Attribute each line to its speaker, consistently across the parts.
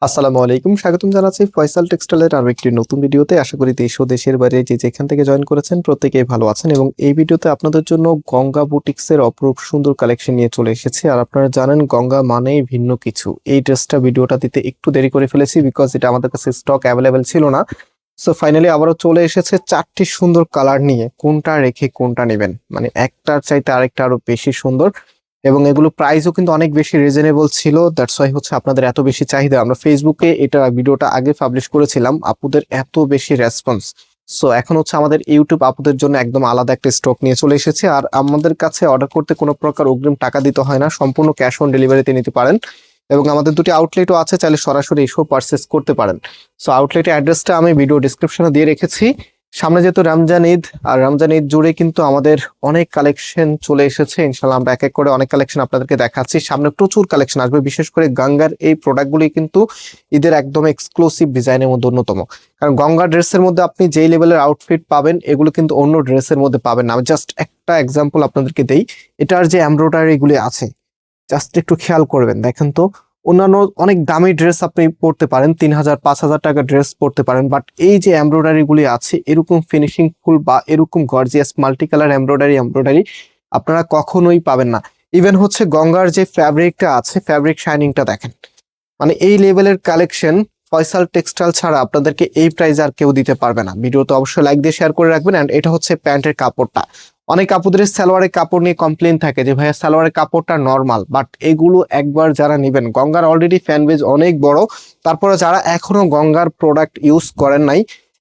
Speaker 1: আসসালামু আলাইকুম, স্বাগতম জানাচ্ছি ফয়সাল টেক্সটাইলের আরো একটি নতুন ভিডিওতে। আশা করি দেশ ও দেশের বাইরে যে যেখান থেকে জয়েন করেছেন প্রত্যেকেই ভালো আছেন। এবং এই ভিডিওতে আপনাদের জন্য গঙ্গা বুটিক্সের অপরূপ সুন্দর কালেকশন নিয়ে চলে এসেছি। আর আপনারা জানেন গঙ্গা মানেই ভিন্ন কিছু। এই ড্রেসটা ভিডিওটা দিতে একটু দেরি করে ফেলেছি বিকজ এটা আমাদের কাছে স্টক অ্যাভেলেবেল ছিল না। সো ফাইনালি আবারও চলে এসেছে চারটি সুন্দর কালার নিয়ে। কোনটা রেখে কোনটা নেবেন, মানে একটার চাইতে আরেকটা আরো বেশি সুন্দর। এবং এগুলো প্রাইসও কিন্তু অনেক বেশি রিজনেবল ছিল, দ্যাটস ওয়াই হচ্ছে আপনাদের এত বেশি চাহিদা। আমরা ফেসবুকে এটা ভিডিওটা আগে পাবলিশ করেছিলাম, আপুদের এত বেশি রেসপন্স। সো এখন হচ্ছে আমাদের ইউটিউব আপুদের জন্য একদম আলাদা একটা স্টক নিয়ে চলে এসেছে। আর আমাদের কাছে অর্ডার করতে কোনো প্রকার অগ্রিম টাকা দিতে হয় না, সম্পূর্ণ ক্যাশ অন ডেলিভারিতে নিতে পারেন। এবং আমাদের দুটি আউটলেটও আছে, চাইলে সরাসরি এসেও পারচেস করতে পারেন। সো আউটলেটের অ্যাড্রেসটা আমি ভিডিও ডিসক্রিপশনে দিয়ে রেখেছি। সামনে যেহেতু রমজান ঈদ, আর রমজান ঈদ জুড়ে কিন্তু আমাদের অনেক কালেকশন চলে এসেছে। ইনশাল্লাহ আমরা এক এক করে অনেক কালেকশন আপনাদেরকে দেখাচ্ছি। সামনে প্রচুর কালেকশন আসবে, বিশেষ করে গঙ্গার এই প্রোডাক্টগুলি কিন্তু ঈদের একদম এক্সক্লুসিভ ডিজাইনের মধ্যে অন্যতম। কারণ গঙ্গা ড্রেসের মধ্যে আপনি যেই লেভেলের আউটফিট পাবেন এগুলো কিন্তু অন্য ড্রেসের মধ্যে পাবেন না। আমি জাস্ট একটা এক্সাম্পল আপনাদেরকে দেই। এটার যে এমব্রয়ডারি গুলি আছে জাস্ট একটু খেয়াল করবেন, দেখেন তো। অন্যান্য অনেক দামি ড্রেস আপনি পরতে পারেন, 3,000-5,000 টাকা ড্রেস পরতে পারেন, বাট এই যে এমব্রয়ডারি গুলি আছে এরকম ফিনিশিং ফুল বা এরকম গর্জিয়াস মাল্টি কালার এমব্রয়ডারি আপনারা কখনোই পাবেন না। ইভেন হচ্ছে গঙ্গার যে ফ্যাব্রিকটা আছে, ফ্যাব্রিক শাইনিংটা দেখেন। মানে এই লেভেলের কালেকশন ফয়সাল টেক্সটাইল ছাড়া আপনাদেরকে এই প্রাইস আর কেউ দিতে পারবে না। ভিডিওতে অবশ্যই লাইক দিয়ে শেয়ার করে রাখবেন। এন্ড এটা হচ্ছে প্যান্টের কাপড়টা। অনেক আপুদের সালোয়ারের কাপড় নিয়ে কমপ্লেন থাকে যে ভাইয়া সালোয়ারের কাপড়টা নর্মাল, বাট এগুলো একবার যারা নেবেন, গঙ্গার অলরেডি ফ্যান বেজ অনেক বড়, তারপরে যারা এখনো গঙ্গার প্রোডাক্ট ইউজ করেন নাই,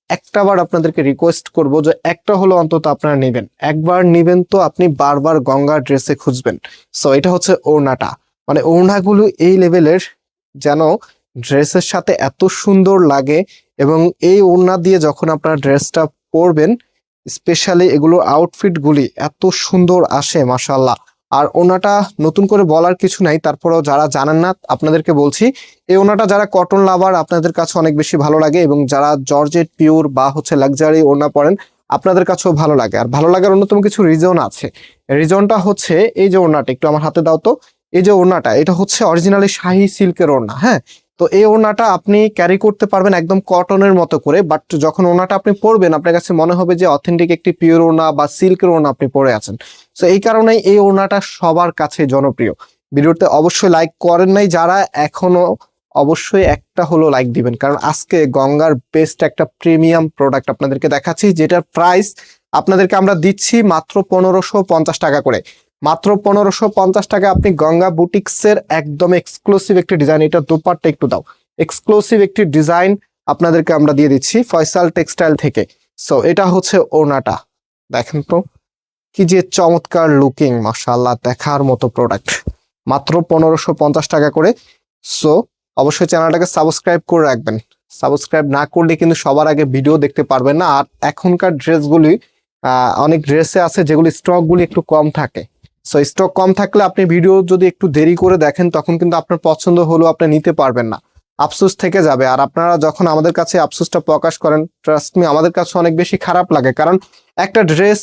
Speaker 1: একটাবার আপনাদেরকে রিকোয়েস্ট করব যে একটা হলো অন্তত আপনারা নেবেন। একবার নেবেন তো আপনি বারবার গঙ্গার ড্রেসে খুঁজবেন। সো এটা হচ্ছে ওড়নাটা, মানে ওড়নাগুলো এই লেভেলের যেন ড্রেসের সাথে এত সুন্দর লাগে। এবং এই ওড়না দিয়ে যখন আপনারা ড্রেসটা পরবেন, স্পেশালি এগুলোর আউটফিট গুলি এত সুন্দর আসে মাশাআল্লাহ। আর ওনাটা নতুন করে বলার কিছু নাই, তারপরেও যারা জানেন না আপনাদেরকে বলছি, এই ওনাটা যারা কটন লাভার আপনাদের কাছে অনেক বেশি ভালো লাগে, এবং যারা জর্জেট পিওর বা হচ্ছে লাক্সারি ওড়না পরেন আপনাদের কাছেও ভালো লাগে। আর ভালো লাগার অন্যতম কিছু রিজন আছে। রিজনটা হচ্ছে এই যে ওড়নাটা, একটু আমার হাতে দাও তো। এই যে ওড়নাটা, এটা হচ্ছে অরিজিনালি শাহী সিল্কের ওড়না। হ্যাঁ, তো এই ওড়নাটা আপনি ক্যারি করতে পারবেন একদম কটনের মতো করে, বাট যখন ওড়নাটা আপনি পরবেন আপনার কাছে মনে হবে যে অথেন্টিক একটি পিওর ওড়না বা সিল্কের ওড়না আপনি পরে আছেন। সো এই কারণেই এই ওড়নাটা সবার কাছে জনপ্রিয়। ভিডিওতে অবশ্যই লাইক করেন নাই যারা এখনো, অবশ্যই একটা হলো লাইক দিবেন, কারণ আজকে গঙ্গার বেস্ট একটা প্রিমিয়াম প্রোডাক্ট আপনাদেরকে দেখাচ্ছি, যেটার প্রাইস আপনাদেরকে আমরা দিচ্ছি মাত্র 1550 টাকা করে। মাত্র 1550 টাকা আপনি গঙ্গা বুটিক্সের একদম এক্সক্লুসিভ একটি ডিজাইন, এটা দোপাট্টা একটু দাও, এক্সক্লুসিভ একটি ডিজাইন আপনাদেরকে আমরা দিয়ে দিচ্ছি ফয়সাল টেক্সটাইল থেকে। সো এটা হচ্ছে ওড়নাটা, দেখেন তো কি যে চমৎকার লুকিং, মাশাআল্লাহ, দেখার মতো প্রোডাক্ট। মাত্র 1550 টাকা করে। সো অবশ্যই চ্যানেলটাকে সাবস্ক্রাইব করে রাখবেন। সাবস্ক্রাইব না করলে কিন্তু সবার আগে ভিডিও দেখতে পারবেন না। আর এখনকার ড্রেসগুলি অনেক ড্রেসে আছে যেগুলি স্টকগুলি একটু কম থাকে। সো স্টক কম থাকলে আপনি ভিডিও যদি একটু দেরি করে দেখেন তখন কিন্তু আপনার পছন্দ হলেও আপনি নিতে পারবেন না, আফসোস থেকে যাবে। আর আপনারা যখন আমাদের কাছে আফসোসটা প্রকাশ করেন, ট্রাস্ট মি আমাদের কাছে অনেক বেশি খারাপ লাগে, কারণ একটা ড্রেস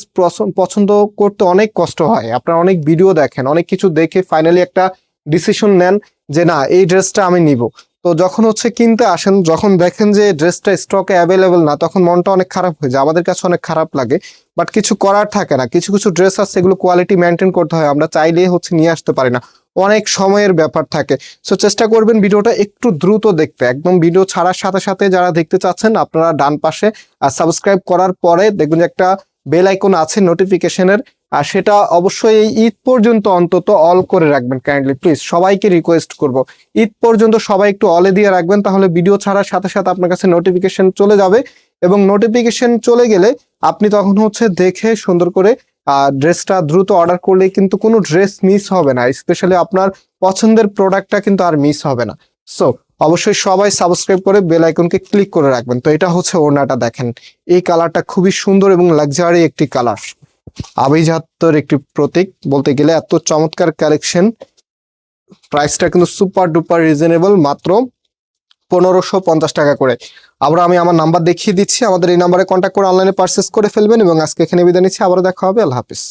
Speaker 1: পছন্দ করতে অনেক কষ্ট হয়। আপনারা অনেক ভিডিও দেখেন, অনেক কিছু দেখে ফাইনালি একটা ডিসিশন নেন যে না এই ড্রেসটা আমি নিব। তো যখন হচ্ছে কিনতে আসেন, যখন দেখেন যে ড্রেসটা স্টকে অ্যাভেলেবেল না, তখন মনটা অনেক খারাপ হয়ে যায়, আমাদের কাছে অনেক খারাপ লাগে। বাট কিছু করার থাকে না, কিছু কিছু ড্রেস আছে সেগুলো কোয়ালিটি মেনটেন করতে হয়, আমরা চাইলেই হচ্ছে নিয়ে আসতে পারি না, অনেক সময়ের ব্যাপার থাকে। সো চেষ্টা করবেন ভিডিওটা একটু দ্রুত দেখতে। একদম ভিডিও ছাড়ার সাথে সাথে যারা দেখতে চাচ্ছেন আপনারা ডান পাশে সাবস্ক্রাইব করার পরে দেখবেন যে একটা বেল আইকন আছে নোটিফিকেশনের, আর সেটা অবশ্যই এই ঈদ পর্যন্ত অন্তত অল করে রাখবেন কাইন্ডলি প্লিজ, সবাইকে রিকোয়েস্ট করব ঈদ পর্যন্ত সবাই একটু অলে দিয়ে রাখবেন, তাহলে ভিডিও ছাড়ার সাথে সাথে আপনার কাছে নোটিফিকেশন চলে যাবে। এবং নোটিফিকেশন চলে গেলে আপনি তখন হচ্ছে দেখে সুন্দর করে ড্রেসটা দ্রুত অর্ডার করলে কিন্তু কোনো ড্রেস মিস হবে না, স্পেশালি আপনার পছন্দের প্রোডাক্টটা কিন্তু আর মিস হবে না। সো অবশ্যই সবাই সাবস্ক্রাইব করে বেল আইকনকে ক্লিক করে রাখবেন। তো এটা হচ্ছে ওড়নাটা, দেখেন এই কালারটা খুবই সুন্দর এবং লাক্সারি একটি কালার, আভিজাত্যের একটি প্রতীক বলতে গেলে। এত চমৎকার কালেকশন, প্রাইসটা কিন্তু সুপার ডুপার রিজনেবল, মাত্র 1550 টাকা করে। আবার আমি আমার নাম্বার দেখিয়ে দিচ্ছি, আমাদের এই নাম্বারে কন্ট্যাক্ট করে অনলাইনে পারচেস করে ফেলবেন। এবং আজকে এখানে বিদায় নিচ্ছি, আবারও দেখা হবে, আল্লাহ হাফিজ।